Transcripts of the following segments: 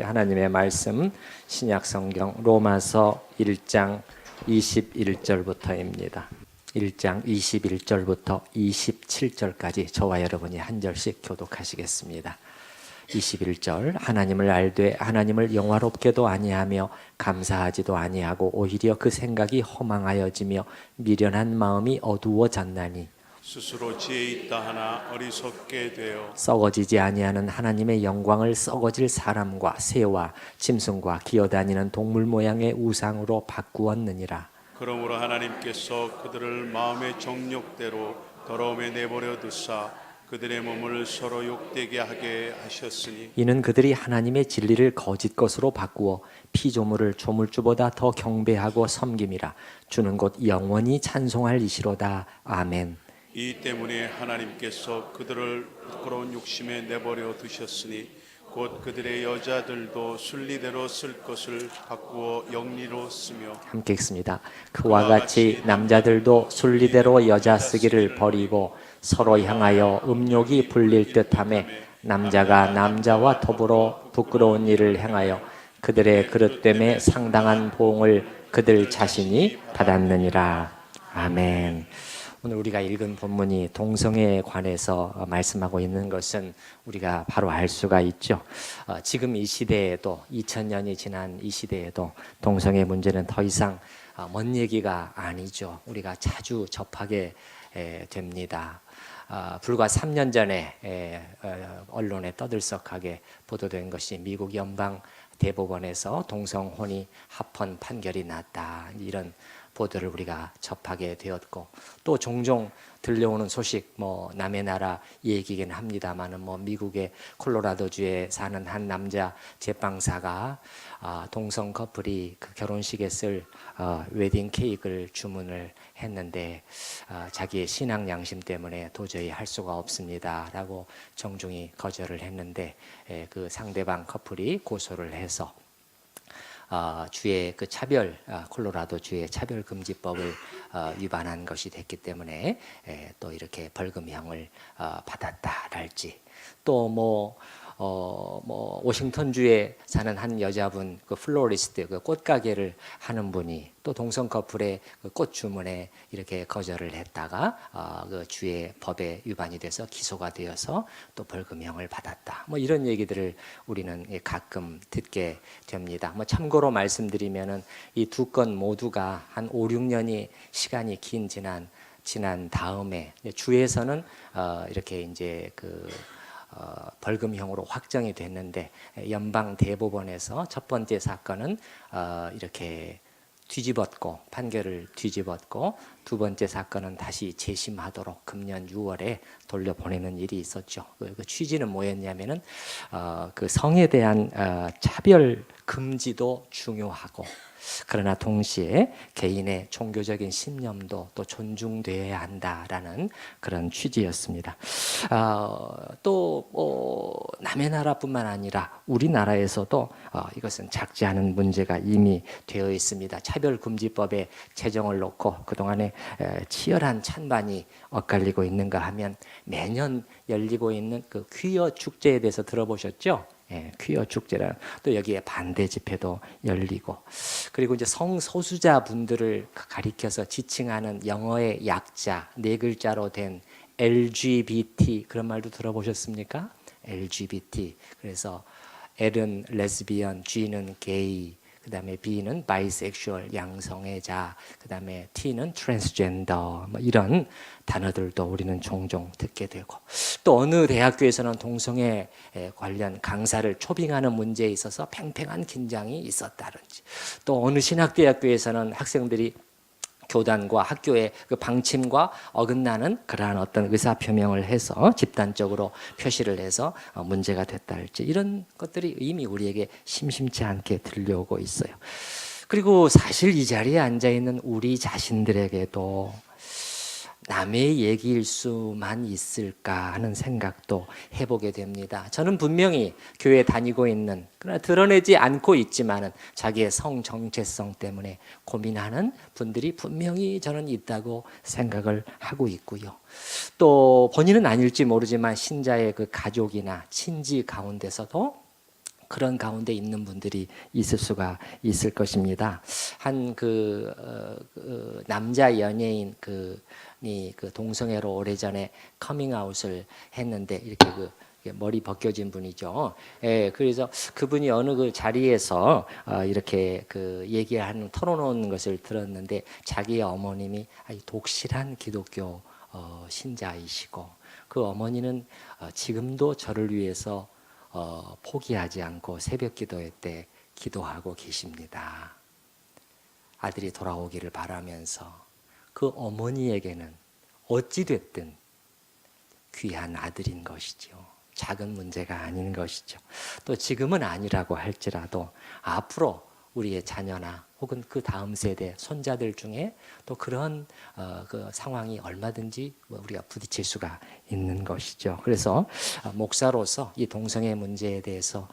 하나님의 말씀 신약 성경 로마서 1장 21절부터입니다. 1장 21절부터 27절까지 저와 여러분이 한 절씩 교독하시겠습니다. 21절 하나님을 알되 하나님을 영화롭게도 아니하며 감사하지도 아니하고 오히려 그 생각이 허망하여지며 미련한 마음이 어두워졌나니 스스로 지혜 있다 하나 어리석게 되어 썩어지지 아니하는 하나님의 영광을 썩어질 사람과 새와 짐승과 기어다니는 동물 모양의 우상으로 바꾸었느니라. 그러므로 하나님께서 그들을 마음의 정욕대로 더러움에 내버려 두사 그들의 몸을 서로 욕되게 하게 하셨으니 이는 그들이 하나님의 진리를 거짓 것으로 바꾸어 피조물을 조물주보다 더 경배하고 섬김이라. 주는 곧 영원히 찬송할 이시로다. 아멘. 이 때문에 하나님께서 그들을 부끄러운 욕심에 내버려 두셨으니 곧 그들의 여자들도 순리대로 쓸 것을 바꾸어 영리로 쓰며 함께 읽습니다. 그와 같이 남자들도 순리대로 여자 쓰기를 버리고 서로 향하여 음욕이 불릴 듯하며 남자가 남자와 더불어 부끄러운 일을 행하여 그들의 그릇됨에 상당한 보응을 그들 자신이 받았느니라. 아멘. 오늘 우리가 읽은 본문이 동성애에 관해서 말씀하고 있는 것은 우리가 바로 알 수가 있죠. 지금 이 시대에도 2000년이 지난 이 시대에도 동성애 문제는 더 이상 먼 얘기가 아니죠. 우리가 자주 접하게 됩니다. 불과 3년 전에 언론에 떠들썩하게 보도된 것이 미국 연방 대법원에서 동성혼이 합헌 판결이 났다, 이런 보도를 우리가 접하게 되었고, 또 종종 들려오는 소식, 남의 나라 얘기긴 합니다만은 미국의 콜로라도주에 사는 한 남자 제빵사가 동성 커플이 그 결혼식에 쓸 웨딩 케이크를 주문을 했는데 자기의 신앙 양심 때문에 도저히 할 수가 없습니다라고 정중히 거절을 했는데 그 상대방 커플이 고소를 해서 주의 그 차별, 콜로라도 주의 차별금지법을 위반한 것이 됐기 때문에 또 이렇게 벌금형을 받았다랄지, 또 워싱턴주에 사는 한 여자분, 그 플로리스트, 그 꽃가게를 하는 분이 또 동성 커플의 그 꽃 주문에 이렇게 거절을 했다가 그 주의 법에 위반이 돼서 기소가 되어서 또 벌금형을 받았다. 이런 얘기들을 우리는 가끔 듣게 됩니다. 참고로 말씀드리면은 이 두 건 모두가 한 5, 6년이 시간이 지난 다음에 주에서는 이렇게 이제 벌금형으로 확정이 됐는데 연방 대법원에서 첫 번째 사건은 이렇게 판결을 뒤집었고, 두 번째 사건은 다시 재심하도록 금년 6월에 돌려보내는 일이 있었죠. 그 취지는 뭐였냐면은 그 성에 대한 차별 금지도 중요하고, 그러나 동시에 개인의 종교적인 신념도 또 존중되어야 한다라는 그런 취지였습니다. 또 남의 나라뿐만 아니라 우리나라에서도 이것은 작지 않은 문제가 이미 되어 있습니다. 차별금지법에 제정을 놓고 그동안에 치열한 찬반이 엇갈리고 있는가 하면 매년 열리고 있는 그 퀴어 축제에 대해서 들어보셨죠? 퀴어 축제라는, 또 여기에 반대 집회도 열리고, 그리고 이제 성소수자 분들을 가리켜서 지칭하는 영어의 약자 4글자로 된 LGBT, 그런 말도 들어보셨습니까? LGBT. 그래서 L은 레즈비언, G는 게이, 그 다음에 B는 바이섹슈얼, 양성애자, 그 다음에 T는 트랜스젠더, 이런 단어들도 우리는 종종 듣게 되고, 또 어느 대학교에서는 동성애 관련 강사를 초빙하는 문제에 있어서 팽팽한 긴장이 있었다든지, 또 어느 신학대학교에서는 학생들이 교단과 학교의 그 방침과 어긋나는 그러한 어떤 의사표명을 해서 집단적으로 표시를 해서 문제가 됐다 할지, 이런 것들이 이미 우리에게 심심치 않게 들려오고 있어요. 그리고 사실 이 자리에 앉아있는 우리 자신들에게도 남의 얘기일 수만 있을까 하는 생각도 해보게 됩니다. 저는 분명히 교회에 다니고 있는, 그러나 드러내지 않고 있지만은 자기의 성 정체성 때문에 고민하는 분들이 분명히 저는 있다고 생각을 하고 있고요. 또 본인은 아닐지 모르지만 신자의 그 가족이나 친지 가운데서도 그런 가운데 있는 분들이 있을 수가 있을 것입니다. 한 남자 연예인 그 동성애로 오래전에 커밍아웃을 했는데 이렇게 머리 벗겨진 분이죠. 예, 그래서 그분이 어느 그 자리에서 이렇게 얘기하는 토론하는 것을 들었는데 자기의 어머님이 독실한 기독교 신자이시고 그 어머니는 지금도 저를 위해서 포기하지 않고 새벽 기도회 때 기도하고 계십니다. 아들이 돌아오기를 바라면서 그 어머니에게는 어찌됐든 귀한 아들인 것이죠. 작은 문제가 아닌 것이죠. 또 지금은 아니라고 할지라도 앞으로 우리의 자녀나 혹은 그 다음 세대 손자들 중에 또 그런 그 상황이 얼마든지 우리가 부딪힐 수가 있는 것이죠. 그래서 목사로서 이 동성애 문제에 대해서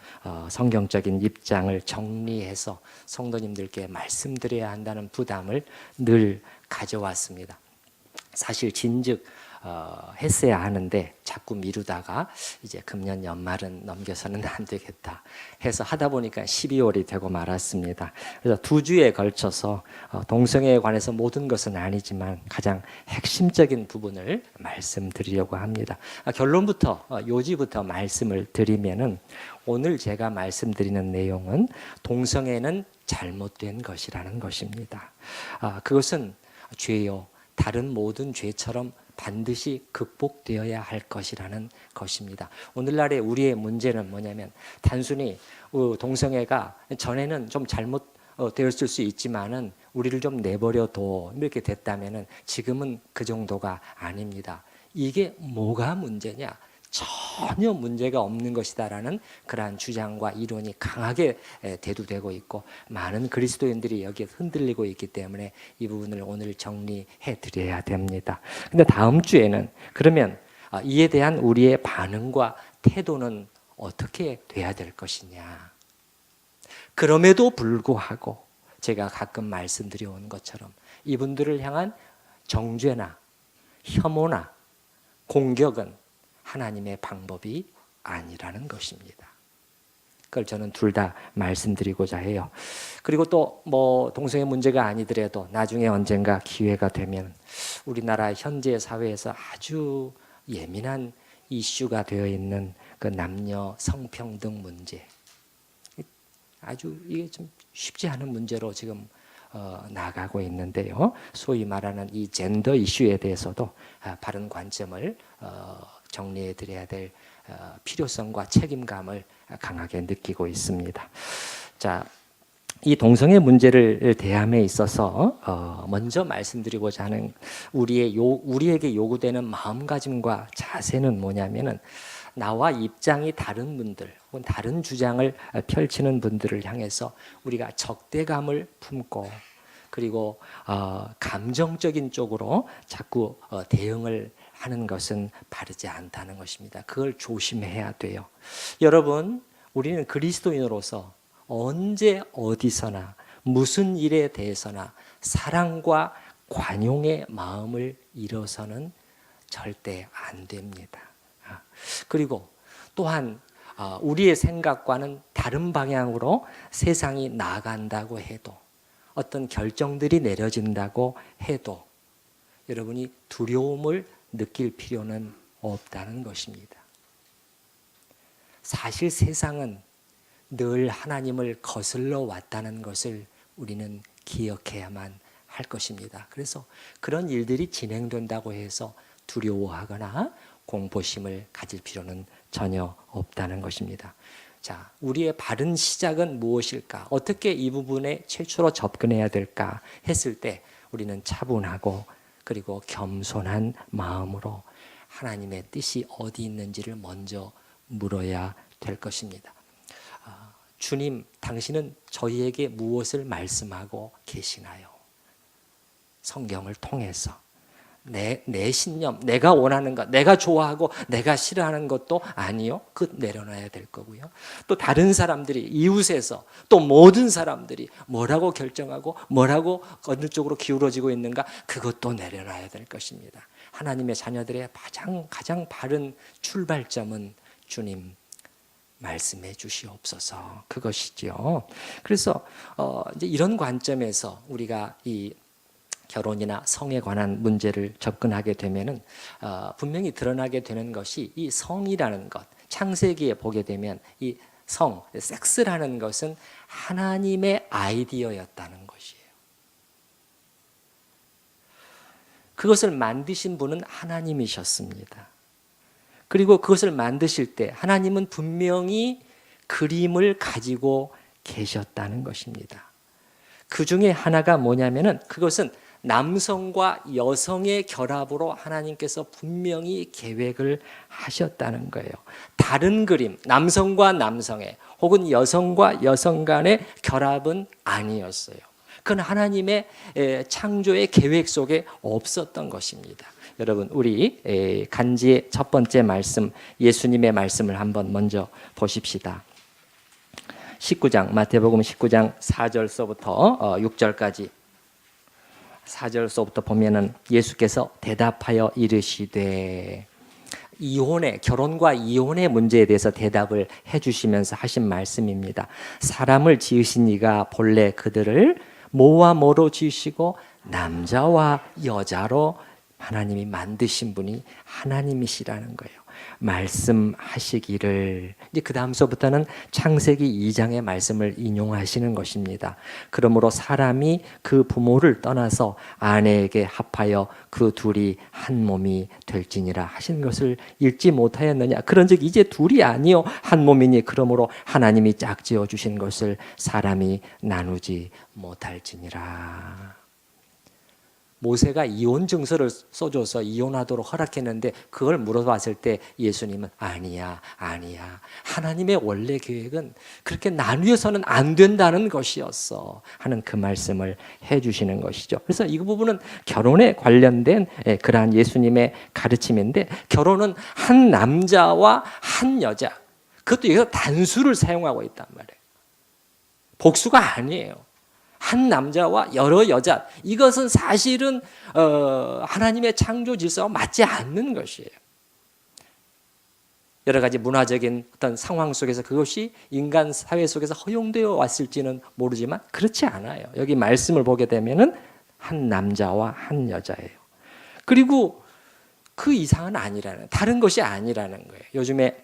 성경적인 입장을 정리해서 성도님들께 말씀드려야 한다는 부담을 늘 가져왔습니다. 사실 진즉 했어야 하는데 자꾸 미루다가 이제 금년 연말은 넘겨서는 안 되겠다 해서 하다 보니까 12월이 되고 말았습니다. 그래서 2주에 걸쳐서 동성애에 관해서 모든 것은 아니지만 가장 핵심적인 부분을 말씀드리려고 합니다. 결론부터 요지부터 말씀을 드리면은 오늘 제가 말씀드리는 내용은 동성애는 잘못된 것이라는 것입니다. 그것은 죄요 다른 모든 죄처럼 반드시 극복되어야 할 것이라는 것입니다. 오늘날의 우리의 문제는 뭐냐면 단순히 동성애가 전에는 좀 잘못되었을 수 있지만은 우리를 좀 내버려둬 이렇게 됐다면은 지금은 그 정도가 아닙니다. 이게 뭐가 문제냐? 전혀 문제가 없는 것이다라는 그러한 주장과 이론이 강하게 대두되고 있고 많은 그리스도인들이 여기에 흔들리고 있기 때문에 이 부분을 오늘 정리해 드려야 됩니다. 근데 다음 주에는 그러면 이에 대한 우리의 반응과 태도는 어떻게 돼야 될 것이냐? 그럼에도 불구하고 제가 가끔 말씀드려온 것처럼 이분들을 향한 정죄나 혐오나 공격은 하나님의 방법이 아니라는 것입니다. 그걸 저는 둘 다 말씀드리고자 해요. 그리고 또 동성애 문제가 아니더라도 나중에 언젠가 기회가 되면 우리나라 현재 사회에서 아주 예민한 이슈가 되어 있는 그 남녀 성평등 문제, 아주 이게 좀 쉽지 않은 문제로 지금 나가고 있는데요. 소위 말하는 이 젠더 이슈에 대해서도 바른 관점을 정리해 드려야 될 필요성과 책임감을 강하게 느끼고 있습니다. 자, 이 동성애 문제를 대함에 있어서 먼저 말씀드리고자 하는 우리에게 요구되는 마음가짐과 자세는 뭐냐면은 나와 입장이 다른 분들 혹은 다른 주장을 펼치는 분들을 향해서 우리가 적대감을 품고 그리고 감정적인 쪽으로 자꾸 대응을 하는 것은 바르지 않다는 것입니다. 그걸 조심해야 돼요. 여러분, 우리는 그리스도인으로서 언제 어디서나 무슨 일에 대해서나 사랑과 관용의 마음을 잃어서는 절대 안 됩니다. 그리고 또한 우리의 생각과는 다른 방향으로 세상이 나아간다고 해도 어떤 결정들이 내려진다고 해도 여러분이 두려움을 느낄 필요는 없다는 것입니다. 사실 세상은 늘 하나님을 거슬러 왔다는 것을 우리는 기억해야만 할 것입니다. 그래서 그런 일들이 진행된다고 해서 두려워하거나 공포심을 가질 필요는 전혀 없다는 것입니다. 자, 우리의 바른 시작은 무엇일까? 어떻게 이 부분에 최초로 접근해야 될까 했을 때 우리는 차분하고 그리고 겸손한 마음으로 하나님의 뜻이 어디 있는지를 먼저 물어야 될 것입니다. 주님, 당신은 저희에게 무엇을 말씀하고 계시나요? 성경을 통해서 내 신념, 내가 원하는 것, 내가 좋아하고 내가 싫어하는 것도 아니요. 그 내려놔야 될 거고요. 또 다른 사람들이 이웃에서 또 모든 사람들이 뭐라고 결정하고 뭐라고 어느 쪽으로 기울어지고 있는가 그것도 내려놔야 될 것입니다. 하나님의 자녀들의 가장 바른 출발점은 주님, 말씀해 주시옵소서. 그것이죠. 그래서 이제 이런 관점에서 우리가 이 결혼이나 성에 관한 문제를 접근하게 되면은 분명히 드러나게 되는 것이 이 성이라는 것. 창세기에 보게 되면 이 성, 섹스라는 것은 하나님의 아이디어였다는 것이에요. 그것을 만드신 분은 하나님이셨습니다. 그리고 그것을 만드실 때 하나님은 분명히 그림을 가지고 계셨다는 것입니다. 그 중에 하나가 뭐냐면은 그것은 남성과 여성의 결합으로 하나님께서 분명히 계획을 하셨다는 거예요. 다른 그림, 남성과 남성의 혹은 여성과 여성 간의 결합은 아니었어요. 그건 하나님의 창조의 계획 속에 없었던 것입니다. 여러분, 우리 간지의 첫 번째 말씀, 예수님의 말씀을 한번 먼저 보십시다. 19장, 마태복음 19장 4절서부터 6절까지 4절서부터 보면은 예수께서 대답하여 이르시되, 결혼과 이혼의 문제에 대해서 대답을 해주시면서 하신 말씀입니다. 사람을 지으신 이가 본래 그들을 뭐와 뭐로 지으시고 남자와 여자로 하나님이 만드신 분이 하나님이시라는 거예요. 말씀하시기를. 이제 그 다음서부터는 창세기 2장의 말씀을 인용하시는 것입니다. 그러므로 사람이 그 부모를 떠나서 아내에게 합하여 그 둘이 한 몸이 될지니라 하신 것을 읽지 못하였느냐. 그런즉 이제 둘이 아니요 한 몸이니 그러므로 하나님이 짝지어 주신 것을 사람이 나누지 못할지니라. 모세가 이혼 증서를 써줘서 이혼하도록 허락했는데 그걸 물어봤을 때 예수님은 아니야. 하나님의 원래 계획은 그렇게 나누어서는 안 된다는 것이었어 하는 그 말씀을 해주시는 것이죠. 그래서 이 부분은 결혼에 관련된 그러한 예수님의 가르침인데, 결혼은 한 남자와 한 여자, 그것도 여기서 단수를 사용하고 있단 말이에요. 복수가 아니에요. 한 남자와 여러 여자, 이것은 사실은 하나님의 창조 질서와 맞지 않는 것이에요. 여러 가지 문화적인 어떤 상황 속에서 그것이 인간 사회 속에서 허용되어 왔을지는 모르지만 그렇지 않아요. 여기 말씀을 보게 되면은 한 남자와 한 여자예요. 그리고 그 이상은 아니라는, 다른 것이 아니라는 거예요. 요즘에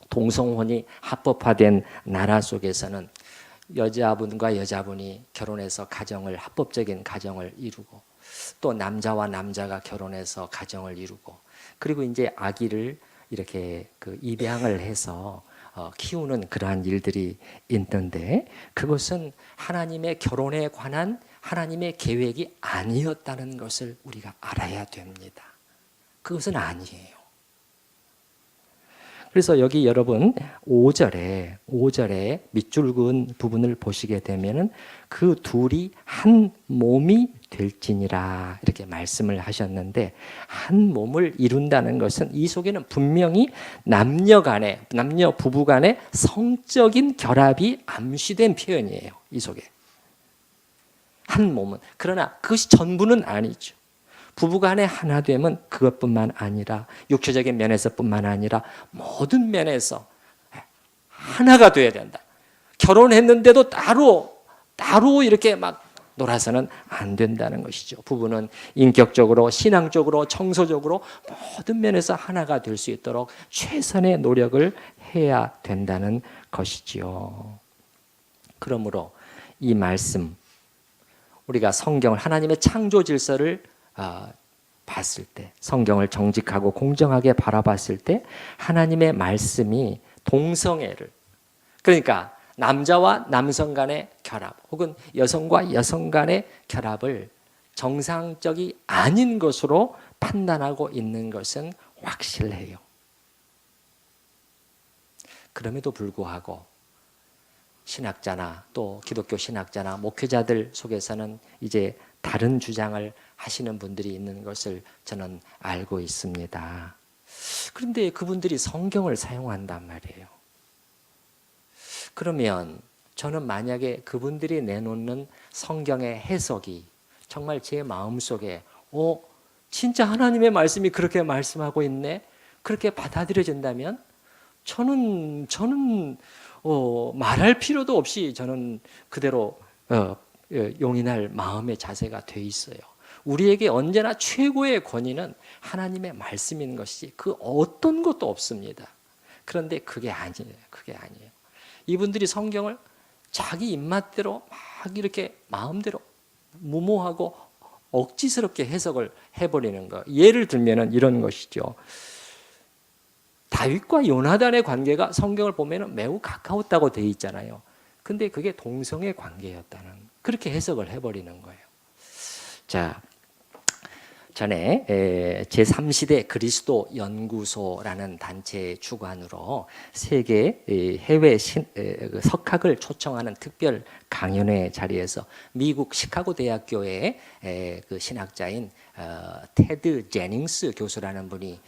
동성혼이 합법화된 나라 속에서는 여자분과 여자분이 결혼해서 합법적인 가정을 이루고, 또 남자와 남자가 결혼해서 가정을 이루고, 그리고 이제 아기를 이렇게 입양을 해서 키우는 그러한 일들이 있는데, 그것은 하나님의 결혼에 관한 하나님의 계획이 아니었다는 것을 우리가 알아야 됩니다. 그것은 아니에요. 그래서 여기 여러분 5절에 밑줄 그은 부분을 보시게 되면은 그 둘이 한 몸이 될지니라 이렇게 말씀을 하셨는데, 한 몸을 이룬다는 것은 이 속에는 분명히 남녀 부부 간의 성적인 결합이 암시된 표현이에요. 이 속에 한 몸은. 그러나 그것이 전부는 아니죠. 부부간의 하나됨은 그것뿐만 아니라 육체적인 면에서뿐만 아니라 모든 면에서 하나가 돼야 된다. 결혼했는데도 따로 이렇게 막 놀아서는 안 된다는 것이죠. 부부는 인격적으로, 신앙적으로, 정서적으로 모든 면에서 하나가 될 수 있도록 최선의 노력을 해야 된다는 것이지요. 그러므로 이 말씀, 우리가 성경을, 하나님의 창조 질서를 봤을 때, 성경을 정직하고 공정하게 바라봤을 때 하나님의 말씀이 동성애를, 그러니까 남자와 남성 간의 결합 혹은 여성과 여성 간의 결합을 정상적이 아닌 것으로 판단하고 있는 것은 확실해요. 그럼에도 불구하고 신학자나 또 기독교 신학자나 목회자들 속에서는 이제 다른 주장을 하시는 분들이 있는 것을 저는 알고 있습니다. 그런데 그분들이 성경을 사용한단 말이에요. 그러면 저는 만약에 그분들이 내놓는 성경의 해석이 정말 제 마음속에 진짜 하나님의 말씀이 그렇게 말씀하고 있네, 그렇게 받아들여진다면 저는 말할 필요도 없이 저는 그대로 용인할 마음의 자세가 돼 있어요. 우리에게 언제나 최고의 권위는 하나님의 말씀인 것이 그 어떤 것도 없습니다. 그런데 그게 아니에요. 그게 아니에요. 이분들이 성경을 자기 입맛대로 막 이렇게 마음대로 무모하고 억지스럽게 해석을 해버리는 거. 예를 들면은 이런 것이죠. 다윗과 요나단의 관계가 성경을 보면은 매우 가까웠다고 돼 있잖아요. 근데 그게 동성의 관계였다는 그렇게 해석을 해버리는 거예요. 자, 전에 제3시대 그리스도 연구소라는 단체의 주관으로 세계 해외 석학을 초청하는 특별 강연회 자리에서 미국 시카고 대학교의 그 신학자인 테드 제닝스 교수라는 분이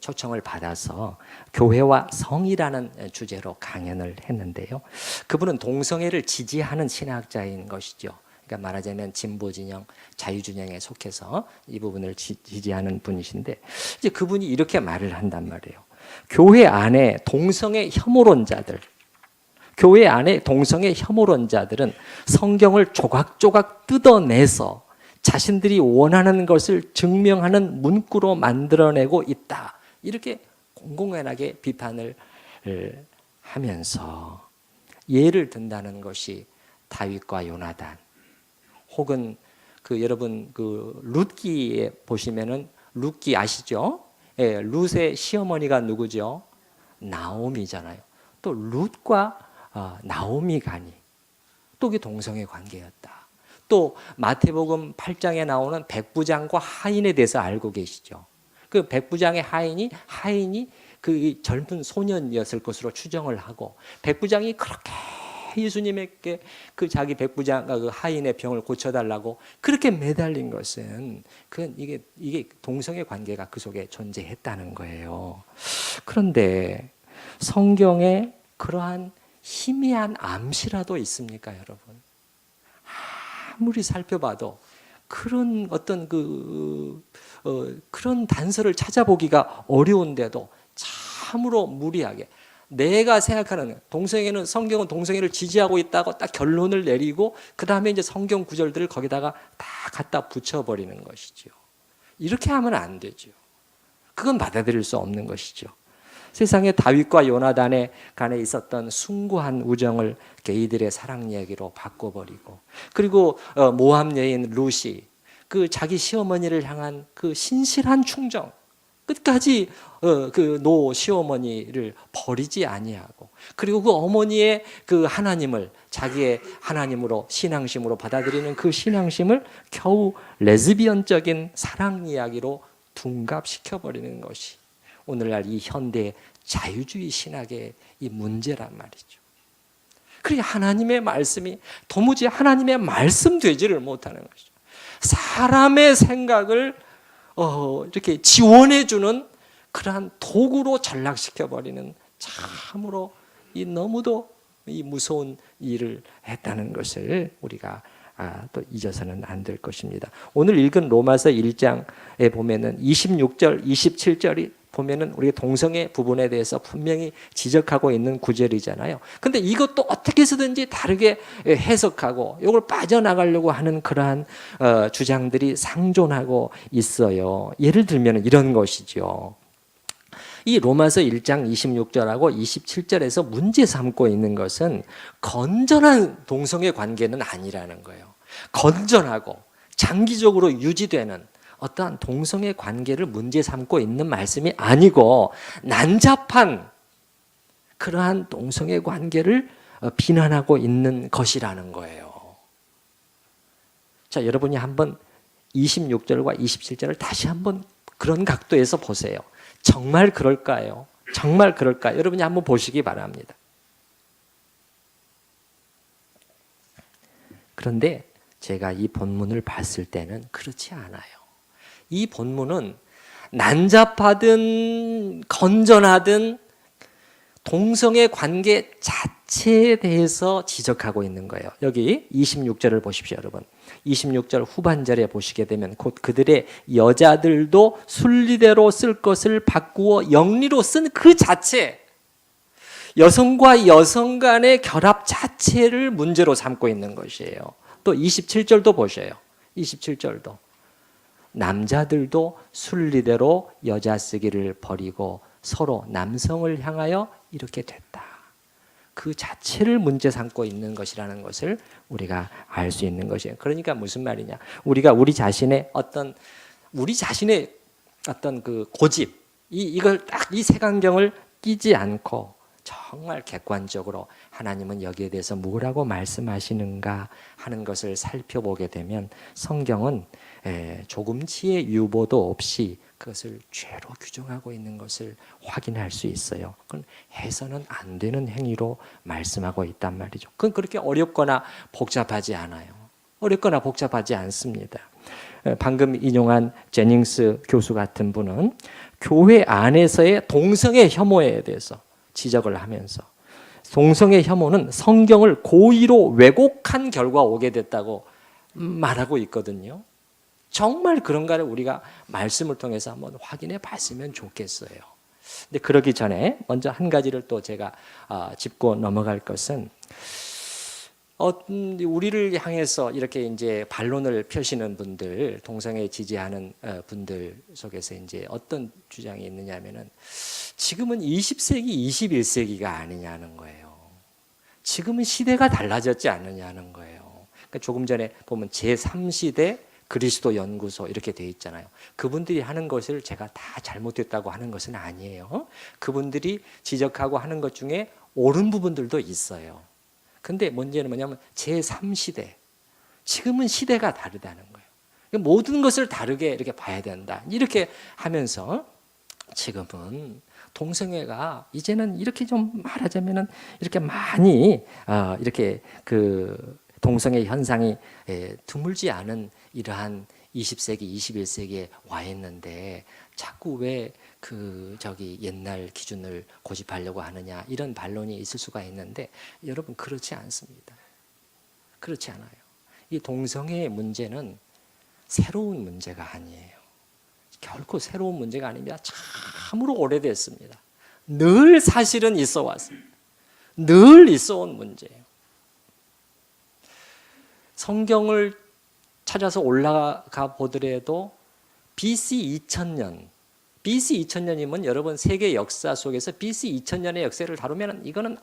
초청을 받아서 교회와 성이라는 주제로 강연을 했는데요. 그분은 동성애를 지지하는 신학자인 것이죠. 그러니까 말하자면 진보 진영, 자유 진영에 속해서 이 부분을 지지하는 분이신데 이제 그분이 이렇게 말을 한단 말이에요. 교회 안에 동성애 혐오론자들은 성경을 조각조각 뜯어내서 자신들이 원하는 것을 증명하는 문구로 만들어내고 있다. 이렇게 공공연하게 비판을 하면서 예를 든다는 것이 다윗과 요나단, 혹은 여러분 룻기에 보시면은 룻기 아시죠? 예, 룻의 시어머니가 누구죠? 나오미잖아요. 또 룻과 나오미 간이 또 그게 동성의 관계였다. 또 마태복음 8장에 나오는 백부장과 하인에 대해서 알고 계시죠? 그 백부장의 하인이 그 젊은 소년이었을 것으로 추정을 하고 백부장이 그렇게 예수님에게 그 자기 백부장 그 하인의 병을 고쳐달라고 그렇게 매달린 것은 이게 동성의 관계가 그 속에 존재했다는 거예요. 그런데 성경에 그러한 희미한 암시라도 있습니까, 여러분? 아무리 살펴봐도 그런 어떤 그런 단서를 찾아보기가 어려운데도 참으로 무리하게 내가 생각하는 동성애는 성경은 동성애를 지지하고 있다고 딱 결론을 내리고 그 다음에 이제 성경 구절들을 거기다가 다 갖다 붙여버리는 것이죠. 이렇게 하면 안 되죠. 그건 받아들일 수 없는 것이죠. 세상에 다윗과 요나단의 간에 있었던 숭고한 우정을 게이들의 사랑 이야기로 바꿔버리고 그리고 모함 여인 룻이 그 자기 시어머니를 향한 그 신실한 충정 끝까지 그 노 시어머니를 버리지 아니하고 그리고 그 어머니의 그 하나님을 자기의 하나님으로 신앙심으로 받아들이는 그 신앙심을 겨우 레즈비언적인 사랑 이야기로 둔갑시켜버리는 것이 오늘날 이 현대 자유주의 신학의 이 문제란 말이죠. 그러니 하나님의 말씀이 도무지 하나님의 말씀 되지를 못하는 것이죠. 사람의 생각을 이렇게 지원해주는 그러한 도구로 전락시켜버리는 참으로 너무도 이 무서운 일을 했다는 것을 우리가 또 잊어서는 안 될 것입니다. 오늘 읽은 로마서 1장에 보면은 26절, 27절이 보면은 우리 동성애 부분에 대해서 분명히 지적하고 있는 구절이잖아요. 근데 이것도 어떻게 해서든지 다르게 해석하고 이걸 빠져나가려고 하는 그러한 주장들이 상존하고 있어요. 예를 들면 이런 것이죠. 이 로마서 1장 26절하고 27절에서 문제 삼고 있는 것은 건전한 동성애 관계는 아니라는 거예요. 건전하고 장기적으로 유지되는 어떠한 동성애 관계를 문제 삼고 있는 말씀이 아니고 난잡한 그러한 동성애 관계를 비난하고 있는 것이라는 거예요. 자, 여러분이 한번 26절과 27절을 다시 한번 그런 각도에서 보세요. 정말 그럴까요? 정말 그럴까요? 여러분이 한번 보시기 바랍니다. 그런데 제가 이 본문을 봤을 때는 그렇지 않아요. 이 본문은 난잡하든 건전하든 동성애 관계 자체에 대해서 지적하고 있는 거예요. 여기 26절을 보십시오, 여러분. 26절 후반절에 보시게 되면 곧 그들의 여자들도 순리대로 쓸 것을 바꾸어 영리로 쓴 그 자체, 여성과 여성 간의 결합 자체를 문제로 삼고 있는 것이에요. 또 27절도 보셔요. 27절도. 남자들도 순리대로 여자 쓰기를 버리고 서로 남성을 향하여 이렇게 됐다. 그 자체를 문제 삼고 있는 것이라는 것을 우리가 알 수 있는 것이에요. 그러니까 무슨 말이냐? 우리가 우리 자신의 어떤 그 고집, 이걸 딱 이 색안경을 끼지 않고 정말 객관적으로 하나님은 여기에 대해서 뭐라고 말씀하시는가 하는 것을 살펴보게 되면 성경은 조금치의 유보도 없이 그것을 죄로 규정하고 있는 것을 확인할 수 있어요. 그건 해서는 안 되는 행위로 말씀하고 있단 말이죠. 그건 그렇게 어렵거나 복잡하지 않아요. 어렵거나 복잡하지 않습니다. 방금 인용한 제닝스 교수 같은 분은 교회 안에서의 동성애 혐오에 대해서 지적을 하면서 동성애 혐오는 성경을 고의로 왜곡한 결과 오게 됐다고 말하고 있거든요. 정말 그런가를 우리가 말씀을 통해서 한번 확인해 봤으면 좋겠어요. 근데 그러기 전에 먼저 한 가지를 또 제가 짚고 넘어갈 것은 우리를 향해서 이렇게 이제 반론을 펴시는 분들, 동성애 지지하는 분들 속에서 이제 어떤 주장이 있느냐면은 지금은 20세기, 21세기가 아니냐는 거예요. 지금은 시대가 달라졌지 않느냐는 거예요. 그러니까 조금 전에 보면 제3시대 그리스도 연구소 이렇게 돼 있잖아요. 그분들이 하는 것을 제가 다 잘못됐다고 하는 것은 아니에요. 그분들이 지적하고 하는 것 중에 옳은 부분들도 있어요. 근데 문제는 뭐냐면 제3시대. 지금은 시대가 다르다는 거예요. 모든 것을 다르게 이렇게 봐야 된다. 이렇게 하면서 지금은 동성애가 이제는 이렇게 좀 말하자면은 이렇게 많이 이렇게 그 동성애 현상이 드물지 않은 이러한 20세기, 21세기에 와 있는데 자꾸 왜 옛날 기준을 고집하려고 하느냐 이런 반론이 있을 수가 있는데 여러분 그렇지 않습니다. 그렇지 않아요. 이 동성애의 문제는 새로운 문제가 아니에요. 결코 새로운 문제가 아닙니다. 참으로 오래됐습니다. 늘 사실은 있어 왔습니다. 늘 있어 온 문제예요. 성경을 찾아서 올라가 보더라도 BC 2000년, BC 2000년이면 여러분 세계 역사 속에서 BC 2000년의 역사를 다루면 이거는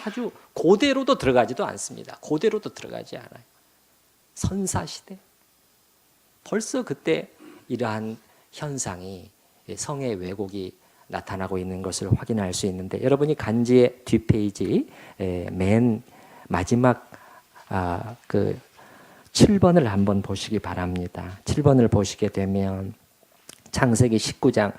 아주 고대로도 들어가지도 않습니다. 고대로도 들어가지 않아요. 선사시대. 벌써 그때 이러한 현상이 성의 왜곡이 나타나고 있는 것을 확인할 수 있는데 여러분이 간지의 뒷페이지 맨 마지막 그 7번을 한번 보시기 바랍니다. 7번을 보시게 되면 창세기 19장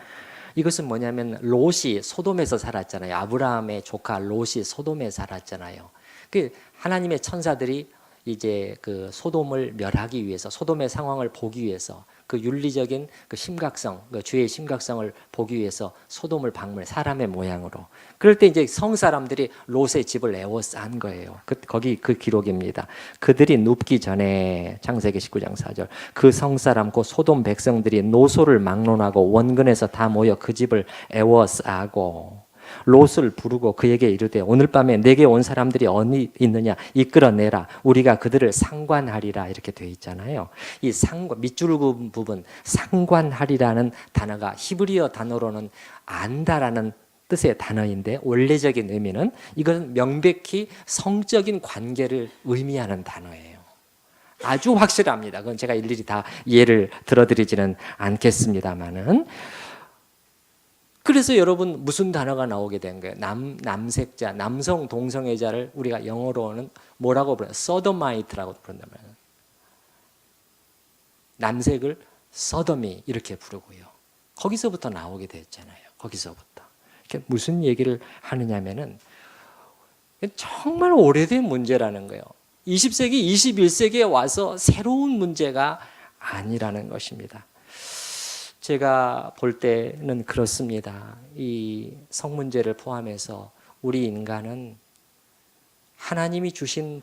이것은 뭐냐면 롯이 소돔에서 살았잖아요. 아브라함의 조카 롯이 소돔에 살았잖아요. 그 하나님의 천사들이 이제 그 소돔을 멸하기 위해서 소돔의 상황을 보기 위해서 그 윤리적인 그 심각성, 그 죄의 심각성을 보기 위해서 소돔을 방문해 사람의 모양으로. 그럴 때 이제 성 사람들이 롯의 집을 에워싼 거예요. 거기 그 기록입니다. 그들이 눕기 전에 창세기 19장 4절 그 성 사람 곧 소돔 백성들이 노소를 막론하고 원근에서 다 모여 그 집을 에워싸고 롯을 부르고 그에게 이르되 오늘 밤에 내게 온 사람들이 어디 있느냐 이끌어내라 우리가 그들을 상관하리라 이렇게 돼 있잖아요. 이 밑줄 그은 부분 상관하리라는 단어가 히브리어 단어로는 안다라는 뜻의 단어인데 원래적인 의미는 이건 명백히 성적인 관계를 의미하는 단어예요. 아주 확실합니다. 그건 제가 일일이 다 예를 들어드리지는 않겠습니다만은 그래서 여러분 무슨 단어가 나오게 된 거예요? 남색자, 남성 동성애자를 우리가 영어로는 뭐라고 부르나요? 소도마이트라고 부른단 말이에요. 남색을 소도미 이렇게 부르고요. 거기서부터 나오게 됐잖아요. 거기서부터. 무슨 얘기를 하느냐면은 정말 오래된 문제라는 거예요. 20세기, 21세기에 와서 새로운 문제가 아니라는 것입니다. 제가 볼 때는 그렇습니다. 이 성문제를 포함해서 우리 인간은 하나님이 주신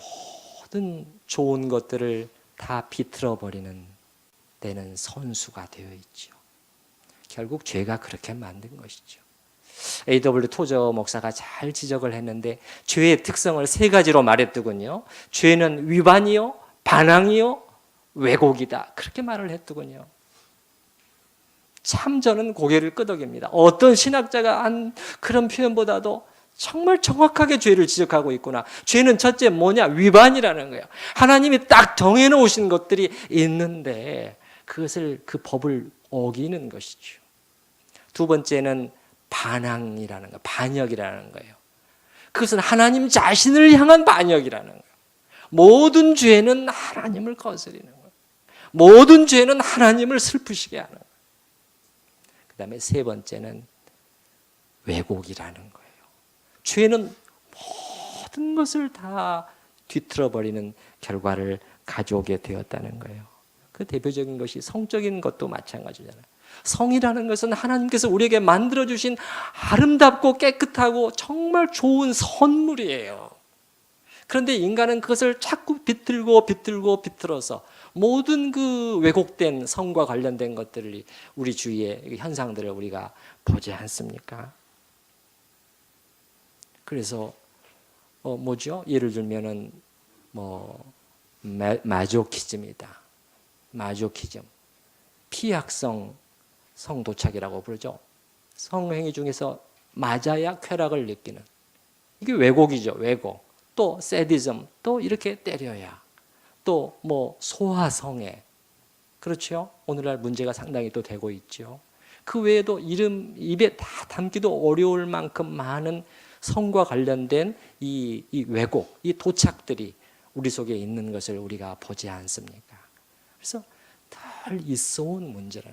모든 좋은 것들을 다 비틀어 버리는 데는 선수가 되어 있죠. 결국 죄가 그렇게 만든 것이죠. A.W. 토저 목사가 잘 지적을 했는데 죄의 특성을 세 가지로 말했더군요. 죄는 위반이요, 반항이요, 왜곡이다. 그렇게 말을 했더군요. 참 저는 고개를 끄덕입니다. 어떤 신학자가 한 그런 표현보다도 정말 정확하게 죄를 지적하고 있구나. 죄는 첫째 뭐냐? 위반이라는 거예요. 하나님이 딱 정해놓으신 것들이 있는데 그것을 그 법을 어기는 것이죠. 두 번째는 반항이라는 거, 반역이라는 거예요. 그것은 하나님 자신을 향한 반역이라는 거예요. 모든 죄는 하나님을 거스리는 거예요. 모든 죄는 하나님을 슬프시게 하는 거예요. 그 다음에 세 번째는 왜곡이라는 거예요. 죄는 모든 것을 다 뒤틀어버리는 결과를 가져오게 되었다는 거예요. 그 대표적인 것이 성적인 것도 마찬가지잖아요. 성이라는 것은 하나님께서 우리에게 만들어주신 아름답고 깨끗하고 정말 좋은 선물이에요. 그런데 인간은 그것을 자꾸 비틀어서 모든 그 왜곡된 성과 관련된 것들을 우리 주위의 현상들을 우리가 보지 않습니까? 그래서 뭐죠? 예를 들면은 마조키즘이다. 마조키즘, 피약성 성도착이라고 부르죠. 성행위 중에서 맞아야 쾌락을 느끼는 이게 왜곡이죠. 왜곡. 또 세디즘, 또 이렇게 때려야. 또 소아성애, 그렇죠? 오늘날 문제가 상당히 또 되고 있죠. 그 외에도 입에 다 담기도 어려울 만큼 많은 성과 관련된 이 왜곡, 이 도착들이 우리 속에 있는 것을 우리가 보지 않습니까? 그래서 늘 있어온 문제를.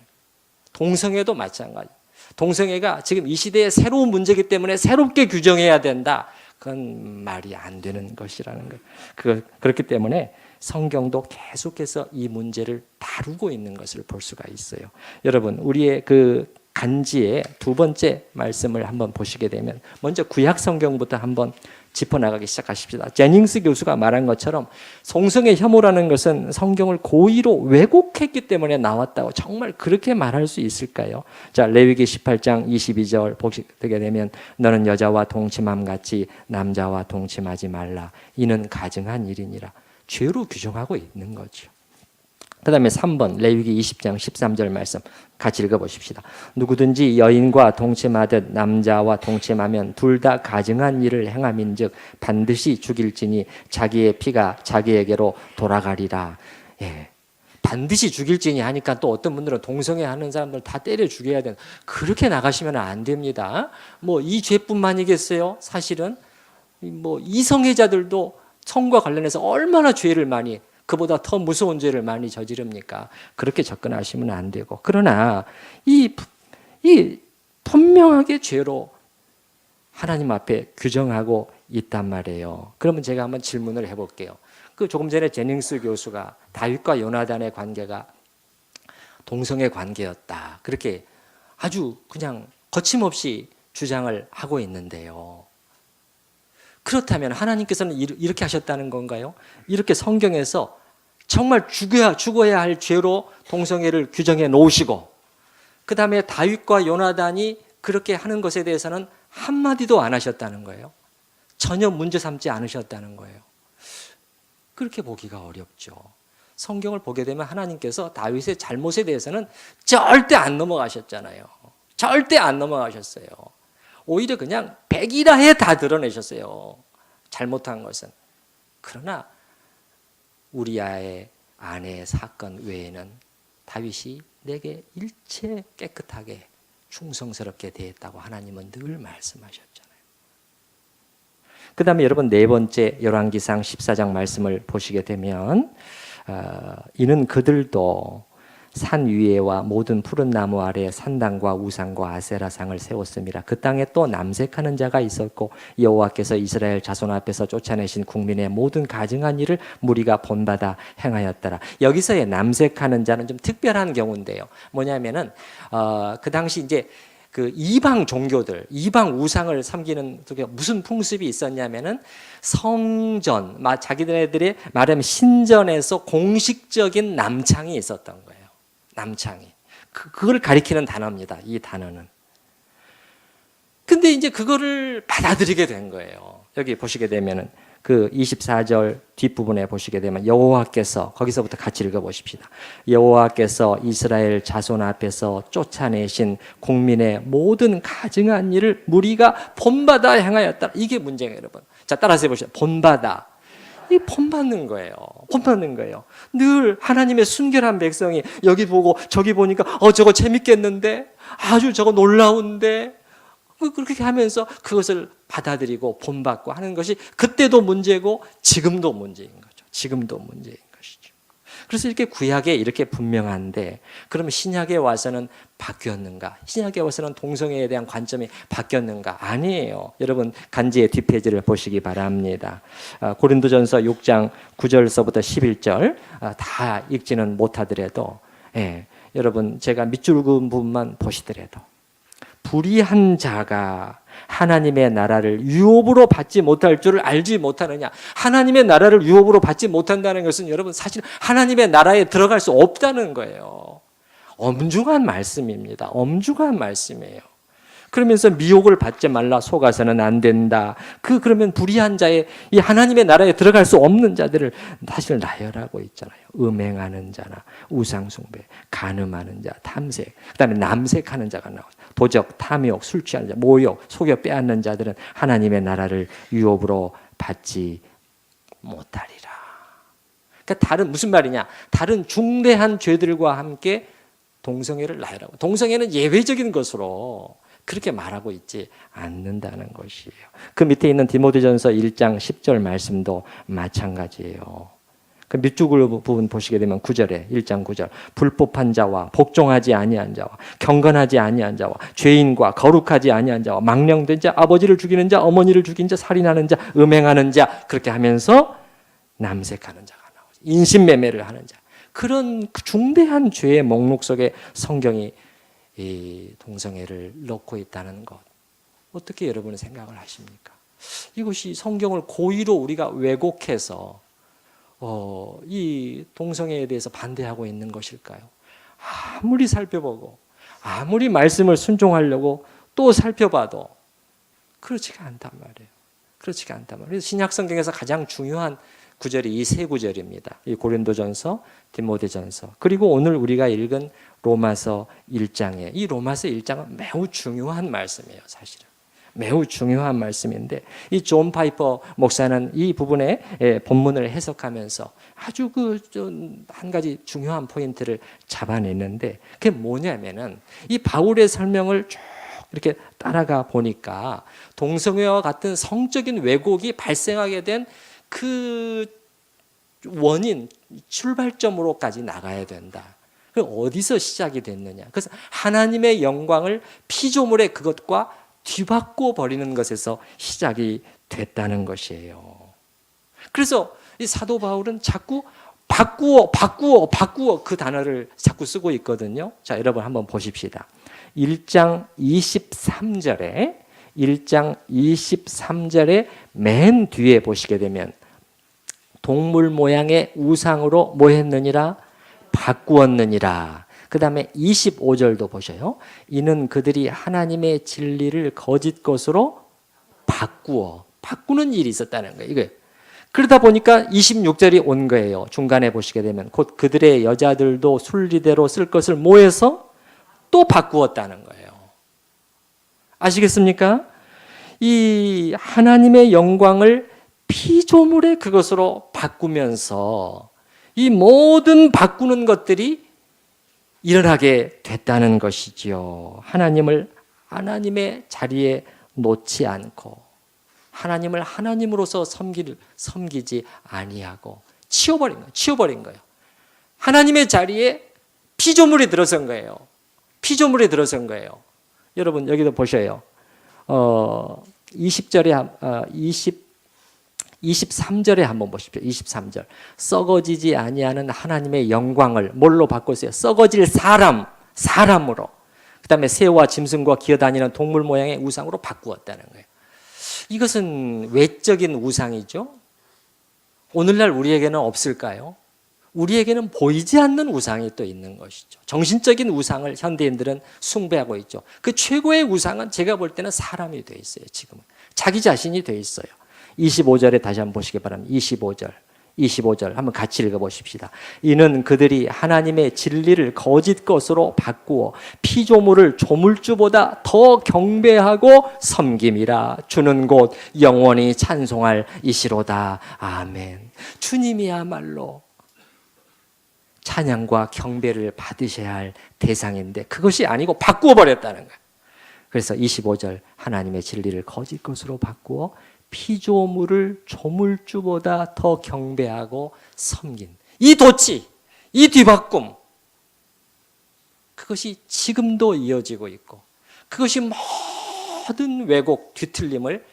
동성애도 마찬가지. 동성애가 지금 이 시대의 새로운 문제이기 때문에 새롭게 규정해야 된다. 그건 말이 안 되는 것이라는 거예요. 그렇기 때문에 성경도 계속해서 이 문제를 다루고 있는 것을 볼 수가 있어요. 여러분, 우리의 그 간지의 두 번째 말씀을 한번 보시게 되면 먼저 구약 성경부터 한번 짚어나가기 시작하십시다. 제닝스 교수가 말한 것처럼 성성의 혐오라는 것은 성경을 고의로 왜곡했기 때문에 나왔다고 정말 그렇게 말할 수 있을까요? 자, 레위기 18장 22절 보시게 되면 너는 여자와 동침함 같이 남자와 동침하지 말라. 이는 가증한 일이니라. 죄로 규정하고 있는 거죠. 그 다음에 3번 레위기 20장 13절 말씀 같이 읽어보십시다. 누구든지 여인과 동침하듯 남자와 동침하면 둘 다 가증한 일을 행함인즉 반드시 죽일지니 자기의 피가 자기에게로 돌아가리라. 예, 반드시 죽일지니 하니까 또 어떤 분들은 동성애 하는 사람들 다 때려 죽여야 되는, 그렇게 나가시면 안 됩니다. 이 죄뿐만이겠어요? 사실은 이성애자들도 성과 관련해서 얼마나 죄를 많이, 그보다 더 무서운 죄를 많이 저지릅니까? 그렇게 접근하시면 안 되고. 그러나 이 분명하게 죄로 하나님 앞에 규정하고 있단 말이에요. 그러면 제가 한번 질문을 해볼게요. 조금 전에 제닝스 교수가 다윗과 요나단의 관계가 동성애 관계였다, 그렇게 아주 그냥 거침없이 주장을 하고 있는데요. 그렇다면 하나님께서는 이렇게 하셨다는 건가요? 이렇게 성경에서 정말 죽어야 할 죄로 동성애를 규정해 놓으시고, 그 다음에 다윗과 요나단이 그렇게 하는 것에 대해서는 한마디도 안 하셨다는 거예요. 전혀 문제 삼지 않으셨다는 거예요. 그렇게 보기가 어렵죠. 성경을 보게 되면 하나님께서 다윗의 잘못에 대해서는 절대 안 넘어가셨잖아요. 절대 안 넘어가셨어요. 오히려 그냥 백이라해 다 드러내셨어요. 잘못한 것은. 그러나 우리아의 아내의 사건 외에는 다윗이 내게 일체 깨끗하게 충성스럽게 대했다고 하나님은 늘 말씀하셨잖아요. 그 다음에 여러분 네 번째 열왕기상 14장 말씀을 보시게 되면 이는 그들도 산 위에와 모든 푸른 나무 아래 산당과 우상과 아세라상을 세웠습니다. 그 땅에 또 남색하는 자가 있었고 여호와께서 이스라엘 자손 앞에서 쫓아내신 국민의 모든 가증한 일을 무리가 본받아 행하였더라. 여기서의 남색하는 자는 좀 특별한 경우인데요. 뭐냐면은 그 당시 이제 그 이방 종교들, 이방 우상을 섬기는 무슨 풍습이 있었냐면은 성전, 자기네들의 말하면 신전에서 공식적인 남창이 있었던 거예요. 남창이. 그걸 가리키는 단어입니다. 이 단어는. 근데 이제 그거를 받아들이게 된 거예요. 여기 보시게 되면은 그 24절 뒷부분에 보시게 되면 여호와께서, 거기서부터 같이 읽어보십시다. 여호와께서 이스라엘 자손 앞에서 쫓아내신 국민의 모든 가증한 일을 무리가 본받아 행하였다. 이게 문제예요, 여러분. 자, 따라서 해보시죠. 본받아. 이 본받는 거예요. 본받는 거예요. 늘 하나님의 순결한 백성이 여기 보고 저기 보니까 저거 재밌겠는데, 아주 저거 놀라운데, 그렇게 하면서 그것을 받아들이고 본받고 하는 것이 그때도 문제고 지금도 문제인 거죠. 지금도 문제인 것이죠. 그래서 이렇게 구약에 이렇게 분명한데, 그러면 신약에 와서는 바뀌었는가? 신약에 와서는 동성애에 대한 관점이 바뀌었는가? 아니에요. 여러분 간지의 뒷페이지를 보시기 바랍니다. 고린도전서 6장 9절서부터 11절 다 읽지는 못하더라도, 여러분 제가 밑줄 그은 부분만 보시더라도, 불의한 자가 하나님의 나라를 유업으로 받지 못할 줄을 알지 못하느냐. 하나님의 나라를 유업으로 받지 못한다는 것은 여러분 사실 하나님의 나라에 들어갈 수 없다는 거예요. 엄중한 말씀입니다. 엄중한 말씀이에요. 그러면서 미혹을 받지 말라, 속아서는 안 된다. 그러면 불의한 자의 이 하나님의 나라에 들어갈 수 없는 자들을 사실 나열하고 있잖아요. 음행하는 자나 우상숭배, 간음하는 자, 탐색, 그다음에 남색하는 자가 나오죠. 도적, 탐욕, 술 취하는 자, 모욕, 속여 빼앗는 자들은 하나님의 나라를 유업으로 받지 못하리라. 그러니까 무슨 말이냐? 다른 중대한 죄들과 함께 동성애를 나열하고, 동성애는 예외적인 것으로 그렇게 말하고 있지 않는다는 것이에요. 그 밑에 있는 디모데전서 1장 10절 말씀도 마찬가지예요. 그 밑줄 부분 보시게 되면 9절에 1장 9절, 불법한 자와 복종하지 아니한 자와 경건하지 아니한 자와 죄인과 거룩하지 아니한 자와 망령된 자, 아버지를 죽이는 자, 어머니를 죽인 자, 살인하는 자, 음행하는 자, 그렇게 하면서 남색하는 자가 나오죠. 인신매매를 하는 자, 그런 중대한 죄의 목록 속에 성경이 이 동성애를 넣고 있다는 것, 어떻게 여러분은 생각을 하십니까? 이것이 성경을 고의로 우리가 왜곡해서 이 동성애에 대해서 반대하고 있는 것일까요? 아무리 살펴보고 아무리 말씀을 순종하려고 또 살펴봐도 그렇지가 않단 말이에요. 그렇지가 않단 말이에요. 신약 성경에서 가장 중요한 구절이 이 세 구절입니다. 이 고린도전서, 디모데전서, 그리고 오늘 우리가 읽은 로마서 1장에, 이 로마서 1장은 매우 중요한 말씀이에요. 사실은 매우 중요한 말씀인데, 이 존 파이퍼 목사는 이 부분에 본문을 해석하면서 아주 한 가지 중요한 포인트를 잡아냈는데, 그게 뭐냐면은 이 바울의 설명을 쭉 이렇게 따라가 보니까 동성애와 같은 성적인 왜곡이 발생하게 된 그 원인, 출발점으로까지 나가야 된다. 어디서 시작이 됐느냐? 그래서 하나님의 영광을 피조물의 그것과 뒤바꿔 버리는 것에서 시작이 됐다는 것이에요. 그래서 이 사도 바울은 자꾸 바꾸어 그 단어를 자꾸 쓰고 있거든요. 자, 여러분 한번 보십시다. 1장 23절에 맨 뒤에 보시게 되면 동물 모양의 우상으로 뭐 했느니라? 바꾸었느니라. 그 다음에 25절도 보셔요. 이는 그들이 하나님의 진리를 거짓 것으로 바꾸는 일이 있었다는 거예요. 이거. 그러다 보니까 26절이 온 거예요. 중간에 보시게 되면 곧 그들의 여자들도 순리대로 쓸 것을 모해서 또 바꾸었다는 거예요. 아시겠습니까? 이 하나님의 영광을 피조물의 그것으로 바꾸면서 이 모든 바꾸는 것들이 일어나게 됐다는 것이지요. 하나님을 하나님의 자리에 놓지 않고 하나님을 하나님으로서 섬기지 아니하고 치워버린 거예요. 하나님의 자리에 피조물이 들어선 거예요. 피조물이 들어선 거예요. 여러분 여기도 보셔요. 23절에 한번 보십시오. 23절. 썩어지지 아니하는 하나님의 영광을 뭘로 바꿨어요? 썩어질 사람으로. 그다음에 새와 짐승과 기어다니는 동물 모양의 우상으로 바꾸었다는 거예요. 이것은 외적인 우상이죠. 오늘날 우리에게는 없을까요? 우리에게는 보이지 않는 우상이 또 있는 것이죠. 정신적인 우상을 현대인들은 숭배하고 있죠. 그 최고의 우상은 제가 볼 때는 사람이 되어 있어요. 지금은 자기 자신이 되어 있어요. 25절에 다시 한번 보시기 바랍니다. 25절 한번 같이 읽어보십시다. 이는 그들이 하나님의 진리를 거짓 것으로 바꾸어 피조물을 조물주보다 더 경배하고 섬김이라. 주는 곧 영원히 찬송할 이시로다. 아멘. 주님이야말로 찬양과 경배를 받으셔야 할 대상인데 그것이 아니고 바꾸어 버렸다는 거예요. 그래서 25절 하나님의 진리를 거짓 것으로 바꾸어 피조물을 조물주보다 더 경배하고 섬긴 이 도치, 이 뒤바꿈, 그것이 지금도 이어지고 있고 그것이 모든 왜곡, 뒤틀림을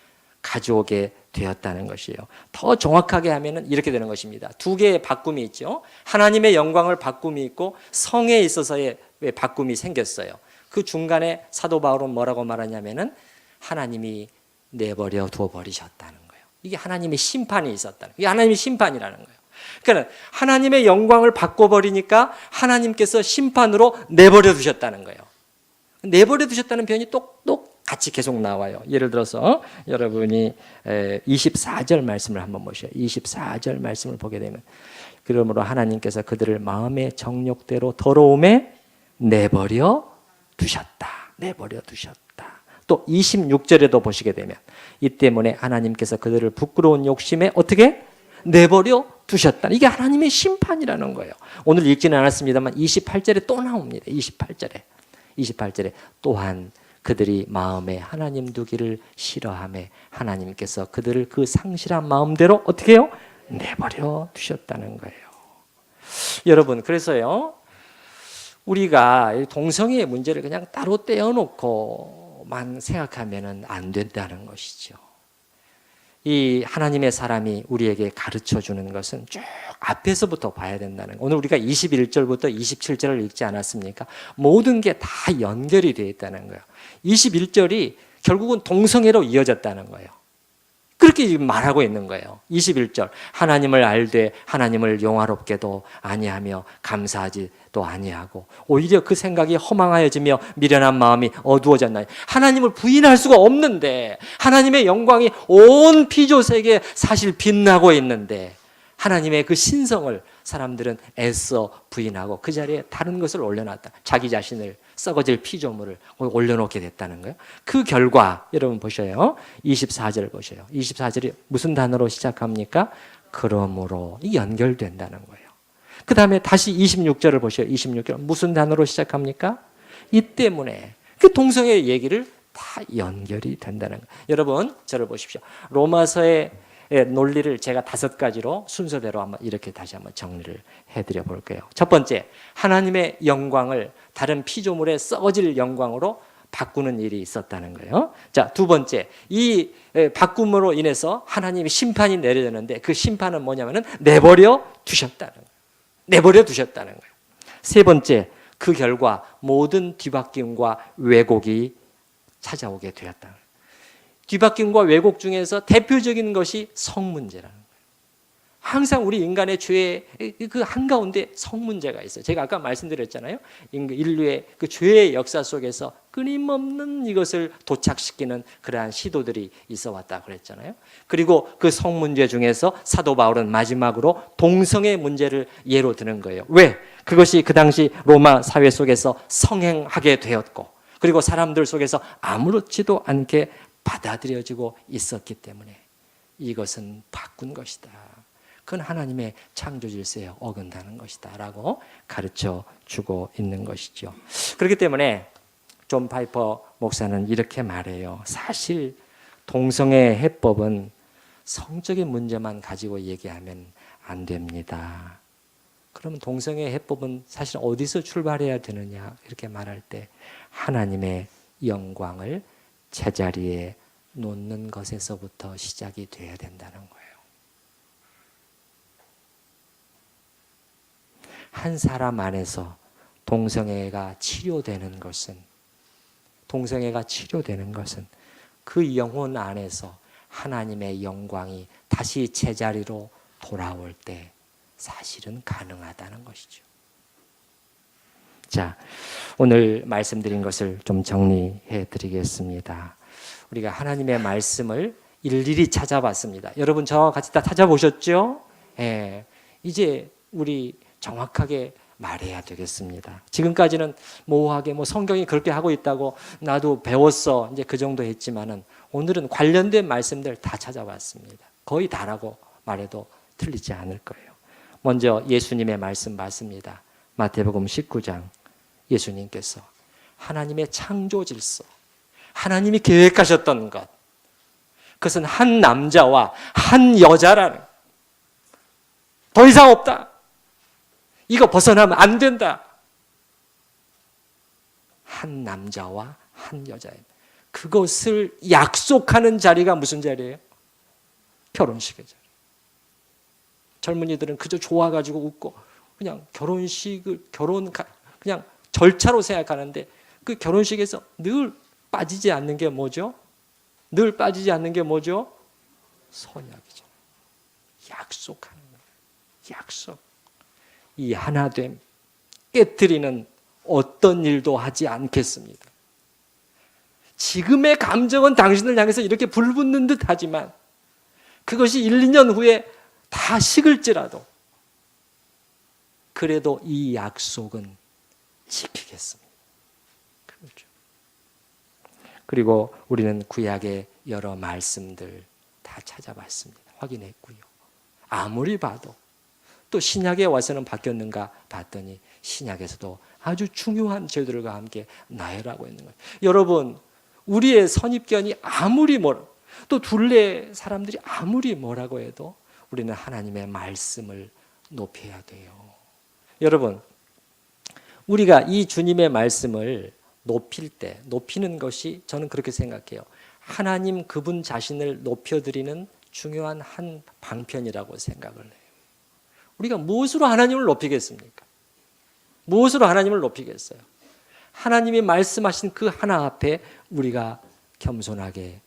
가져오게 되었다는 것이에요. 더 정확하게 하면 이렇게 되는 것입니다. 두 개의 바꿈이 있죠. 하나님의 영광을 바꿈이 있고 성에 있어서의 바꿈이 생겼어요. 그 중간에 사도 바울은 뭐라고 말하냐면은 하나님이 내버려 두어 버리셨다는 거예요. 이게 하나님의 심판이 있었다는 거예요. 이게 하나님의 심판이라는 거예요. 그러니까 하나님의 영광을 바꿔버리니까 하나님께서 심판으로 내버려 두셨다는 거예요. 내버려 두셨다는 표현이 똑같이 계속 나와요. 예를 들어서 여러분이 24절 말씀을 한번 보셔요. 24절 말씀을 보게 되면 그러므로 하나님께서 그들을 마음의 정욕대로 더러움에 내버려 두셨다. 내버려 두셨다. 또 26절에도 보시게 되면 이 때문에 하나님께서 그들을 부끄러운 욕심에 어떻게 내버려 두셨다. 이게 하나님의 심판이라는 거예요. 오늘 읽지는 않았습니다만 28절에 또 나옵니다. 28절에 또한 그들이 마음에 하나님 두기를 싫어하며 하나님께서 그들을 그 상실한 마음대로 어떻게 해요? 내버려 두셨다는 거예요. 여러분, 그래서요 우리가 동성애의 문제를 그냥 따로 떼어놓고만 생각하면 안 된다는 것이죠. 이 하나님의 사람이 우리에게 가르쳐 주는 것은 쭉 앞에서부터 봐야 된다는 거예요. 오늘 우리가 21절부터 27절을 읽지 않았습니까? 모든 게 다 연결이 되어 있다는 거예요. 21절이 결국은 동성애로 이어졌다는 거예요. 그렇게 지금 말하고 있는 거예요. 21절 하나님을 알되 하나님을 영화롭게도 아니하며 감사하지도 아니하고 오히려 그 생각이 허망하여지며 미련한 마음이 어두워졌나니. 하나님을 부인할 수가 없는데 하나님의 영광이 온 피조세계에 사실 빛나고 있는데 하나님의 그 신성을 사람들은 애써 부인하고 그 자리에 다른 것을 올려놨다. 자기 자신을 썩어질 피조물을 올려놓게 됐다는 거예요. 그 결과 여러분 보셔요. 24절 보셔요. 24절이 무슨 단어로 시작합니까? 그러므로. 이 연결된다는 거예요. 그 다음에 다시 26절을 보셔요. 26절 무슨 단어로 시작합니까? 이 때문에. 그 동성애의 얘기를 다 연결이 된다는 거예요. 여러분 저를 보십시오. 로마서의 논리를 제가 5가지로 순서대로 한번 이렇게 다시 한번 정리를 해드려 볼게요. 첫 번째, 하나님의 영광을 다른 피조물의 썩어질 영광으로 바꾸는 일이 있었다는 거예요. 자, 두 번째, 이 바꿈으로 인해서 하나님의 심판이 내려졌는데 그 심판은 뭐냐면은 내버려 두셨다는 거예요. 내버려 두셨다는 거예요. 세 번째, 그 결과 모든 뒤바뀜과 왜곡이 찾아오게 되었다는 거예요. 뒤바뀜과 왜곡 중에서 대표적인 것이 성 문제라는 거예요. 항상 우리 인간의 죄의 그 한가운데 성 문제가 있어요. 제가 아까 말씀드렸잖아요. 인류의 그 죄의 역사 속에서 끊임없는 이것을 도착시키는 그러한 시도들이 있어 왔다 그랬잖아요. 그리고 그 성 문제 중에서 사도 바울은 마지막으로 동성애 문제를 예로 드는 거예요. 왜? 그것이 그 당시 로마 사회 속에서 성행하게 되었고 그리고 사람들 속에서 아무렇지도 않게 받아들여지고 있었기 때문에 이것은 바꾼 것이다. 그건 하나님의 창조 질서에 어긋나는 것이다 라고 가르쳐 주고 있는 것이죠. 그렇기 때문에 존 파이퍼 목사는 이렇게 말해요. 사실 동성애 해법은 성적인 문제만 가지고 얘기하면 안 됩니다. 그러면 동성애 해법은 사실 어디서 출발해야 되느냐 이렇게 말할 때 하나님의 영광을 제자리에 놓는 것에서부터 시작이 돼야 된다는 거예요. 한 사람 안에서 동성애가 치료되는 것은 그 영혼 안에서 하나님의 영광이 다시 제자리로 돌아올 때 사실은 가능하다는 것이죠. 자, 오늘 말씀드린 것을 좀 정리해 드리겠습니다. 우리가 하나님의 말씀을 일일이 찾아봤습니다. 여러분 저와 같이 다 찾아보셨죠? 예, 이제 우리 정확하게 말해야 되겠습니다. 지금까지는 모호하게 성경이 그렇게 하고 있다고 나도 배웠어 이제 그 정도 했지만은 오늘은 관련된 말씀들 다 찾아봤습니다. 거의 다라고 말해도 틀리지 않을 거예요. 먼저 예수님의 말씀 봤습니다. 마태복음 19장 예수님께서 하나님의 창조 질서, 하나님이 계획하셨던 것, 그것은 한 남자와 한 여자라는, 더 이상 없다. 이거 벗어나면 안 된다. 한 남자와 한 여자예요. 그것을 약속하는 자리가 무슨 자리예요? 결혼식의 자리. 젊은이들은 그저 좋아가지고 웃고 그냥 결혼식을 그냥 절차로 생각하는데 그 결혼식에서 늘 빠지지 않는 게 뭐죠? 늘 빠지지 않는 게 뭐죠? 선약이죠. 약속하는 거예요. 약속. 이 하나됨 깨트리는 어떤 일도 하지 않겠습니다. 지금의 감정은 당신을 향해서 이렇게 불붙는 듯 하지만 그것이 1, 2년 후에 다 식을지라도 그래도 이 약속은 지키겠습니다. 그렇죠. 그리고 우리는 구약의 여러 말씀들 다 찾아봤습니다. 확인했고요. 아무리 봐도 또 신약에 와서는 바뀌었는가 봤더니 신약에서도 아주 중요한 제도들과 함께 나열하고 있는 거예요. 여러분, 우리의 선입견이 아무리 또 둘레 사람들이 아무리 뭐라고 해도 우리는 하나님의 말씀을 높여야 돼요. 여러분, 우리가 이 주님의 말씀을 높일 때, 높이는 것이 저는 그렇게 생각해요. 하나님 그분 자신을 높여드리는 중요한 한 방편이라고 생각을 해요. 우리가 무엇으로 하나님을 높이겠습니까? 무엇으로 하나님을 높이겠어요? 하나님이 말씀하신 그 하나 앞에 우리가 겸손하게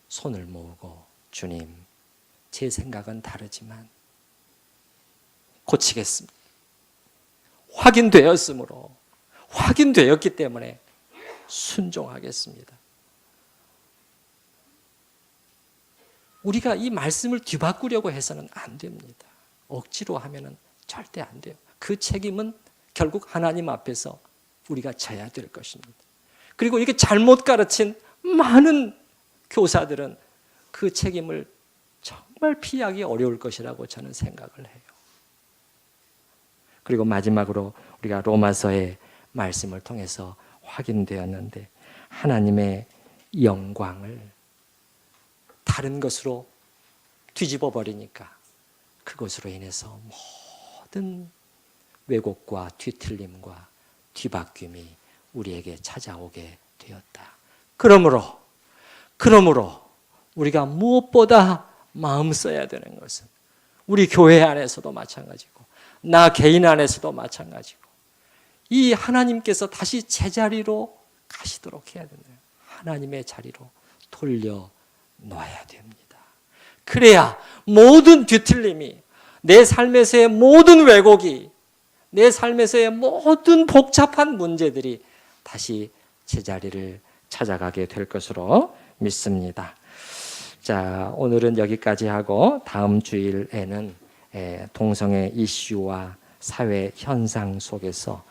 손을 모으고 주님, 제 생각은 다르지만 고치겠습니다. 확인되었기 때문에 순종하겠습니다. 우리가 이 말씀을 뒤바꾸려고 해서는 안 됩니다. 억지로 하면은 절대 안 돼요. 그 책임은 결국 하나님 앞에서 우리가 져야 될 것입니다. 그리고 이렇게 잘못 가르친 많은 교사들은 그 책임을 정말 피하기 어려울 것이라고 저는 생각을 해요. 그리고 마지막으로 우리가 로마서의 말씀을 통해서 확인되었는데 하나님의 영광을 다른 것으로 뒤집어 버리니까 그것으로 인해서 모든 왜곡과 뒤틀림과 뒤바뀜이 우리에게 찾아오게 되었다. 그러므로 우리가 무엇보다 마음 써야 되는 것은 우리 교회 안에서도 마찬가지고 나 개인 안에서도 마찬가지고 이 하나님께서 다시 제자리로 가시도록 해야 된다. 하나님의 자리로 돌려놓아야 됩니다. 그래야 모든 뒤틀림이 내 삶에서의 모든 왜곡이 내 삶에서의 모든 복잡한 문제들이 다시 제자리를 찾아가게 될 것으로 믿습니다. 자, 오늘은 여기까지 하고 다음 주일에는 동성애 이슈와 사회 현상 속에서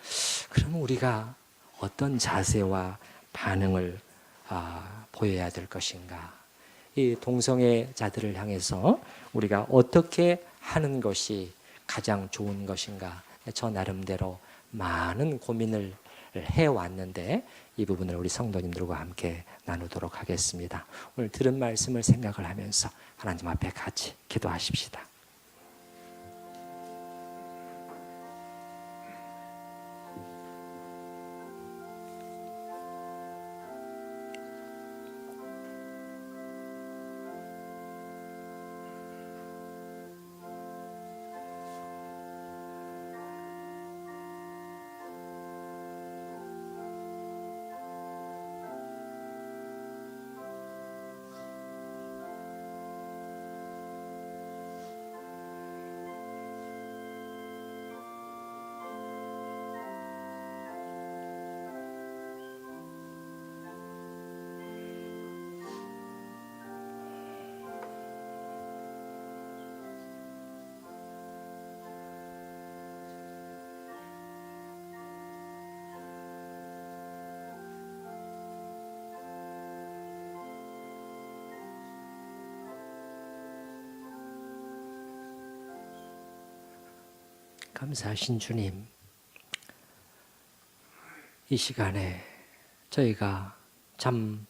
그럼 우리가 어떤 자세와 반응을 보여야 될 것인가? 이 동성애자들을 향해서 우리가 어떻게 하는 것이 가장 좋은 것인가? 저 나름대로 많은 고민을 해왔는데 이 부분을 우리 성도님들과 함께 나누도록 하겠습니다. 오늘 들은 말씀을 생각을 하면서 하나님 앞에 같이 기도하십시다. 감사하신 주님, 이 시간에 저희가 참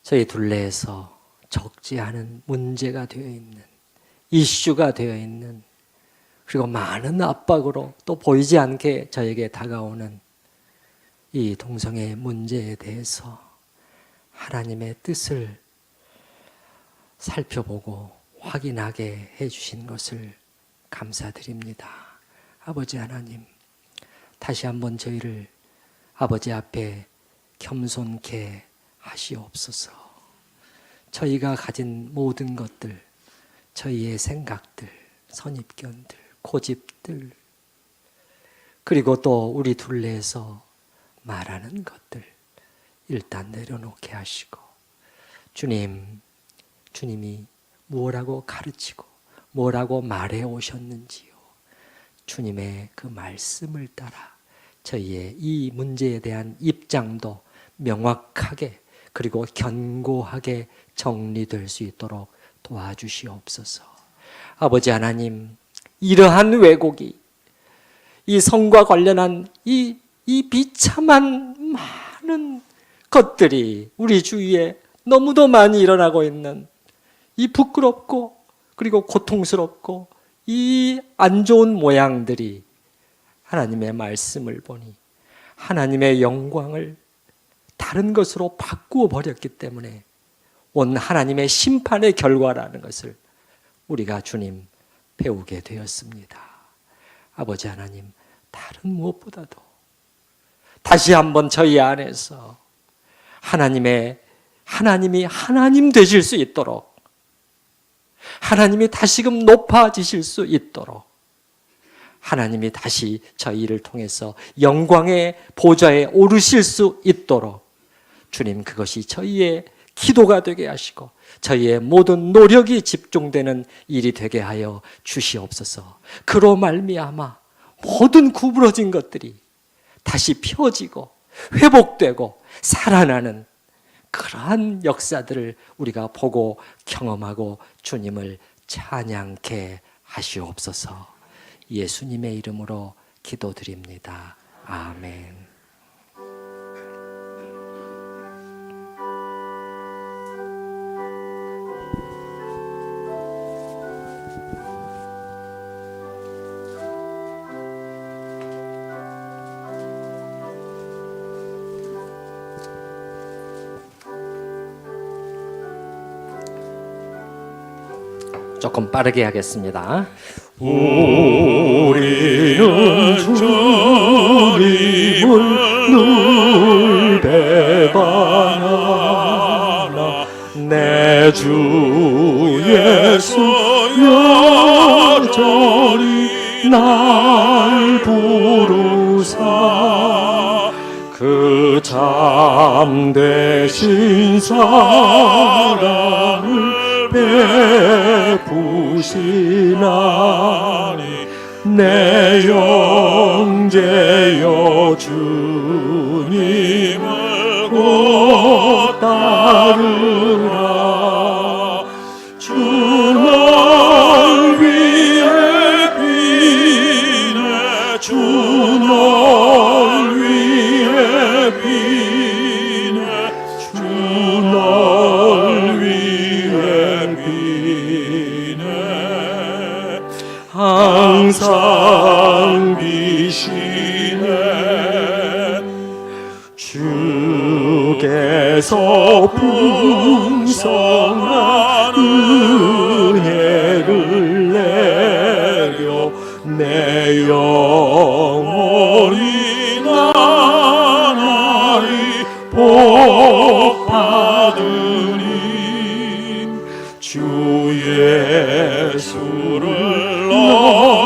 저희 둘레에서 적지 않은 문제가 되어 있는, 이슈가 되어 있는, 그리고 많은 압박으로 또 보이지 않게 저에게 다가오는 이 동성애 문제에 대해서 하나님의 뜻을 살펴보고 확인하게 해주신 것을 감사드립니다. 아버지 하나님, 다시 한번 저희를 아버지 앞에 겸손케 하시옵소서. 저희가 가진 모든 것들, 저희의 생각들, 선입견들, 고집들, 그리고 또 우리 둘레에서 말하는 것들 일단 내려놓게 하시고, 주님이 무엇라고 가르치고 뭐라고 말해 오셨는지요, 주님의 그 말씀을 따라 저희의 이 문제에 대한 입장도 명확하게 그리고 견고하게 정리될 수 있도록 도와주시옵소서. 아버지 하나님, 이러한 왜곡이, 이 성과 관련한 이 비참한 많은 것들이 우리 주위에 너무도 많이 일어나고 있는 이 부끄럽고 그리고 고통스럽고 이 안 좋은 모양들이 하나님의 말씀을 보니 하나님의 영광을 다른 것으로 바꾸어 버렸기 때문에 온 하나님의 심판의 결과라는 것을 우리가 주님 배우게 되었습니다. 아버지 하나님, 다른 무엇보다도 다시 한번 저희 안에서 하나님이 하나님 되실 수 있도록, 하나님이 다시금 높아지실 수 있도록, 하나님이 다시 저희를 통해서 영광의 보좌에 오르실 수 있도록 주님, 그것이 저희의 기도가 되게 하시고 저희의 모든 노력이 집중되는 일이 되게 하여 주시옵소서. 그로 말미암아 모든 구부러진 것들이 다시 펴지고 회복되고 살아나는 그러한 역사들을 우리가 보고 경험하고 주님을 찬양케 하시옵소서. 예수님의 이름으로 기도드립니다. 아멘. 조금 빠르게 하겠습니다. 우리는 주님을 늘 배반하나 내 주 예수 여전히 날 부르사 그 참되신 사랑을 베푸시나니 내 영제여 주님을 곧 따르라. 주 널 위해 비네 주 널 위해 비네 주 널 위해 비네 항상 비시네 주께서 풍성한 은혜를 내려 내 영혼이 나나이 복 받으니 주 예수를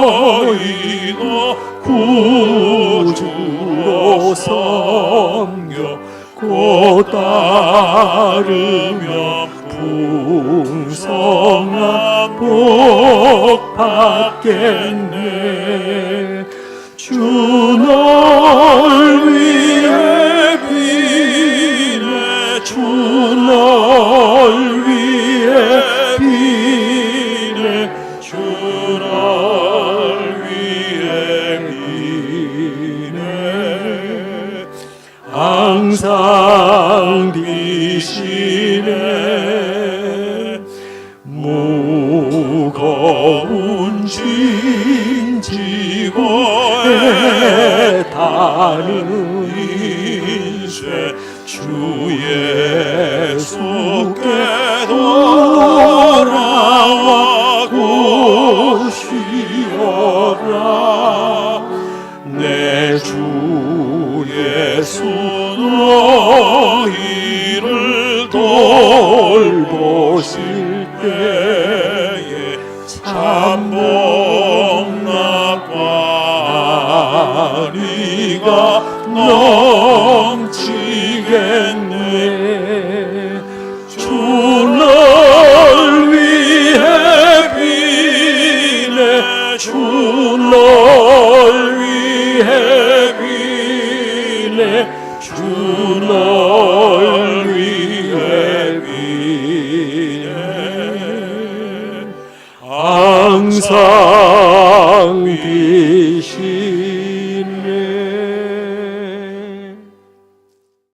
너희도 구주로 섬겨 곧 따르며 풍성한 복 받겠네. 주 널 위해 비네 주 널 위해 비네 주 널 위해 사는 인생 주 예수께 돌아와 고시어라. 내 주 예수 너희를 돌보실 때에 참복락과리가 넘치겠네. 주 널 위해 비네. 주 널 위해 비네. 주 널 위해 비네. 항상 비시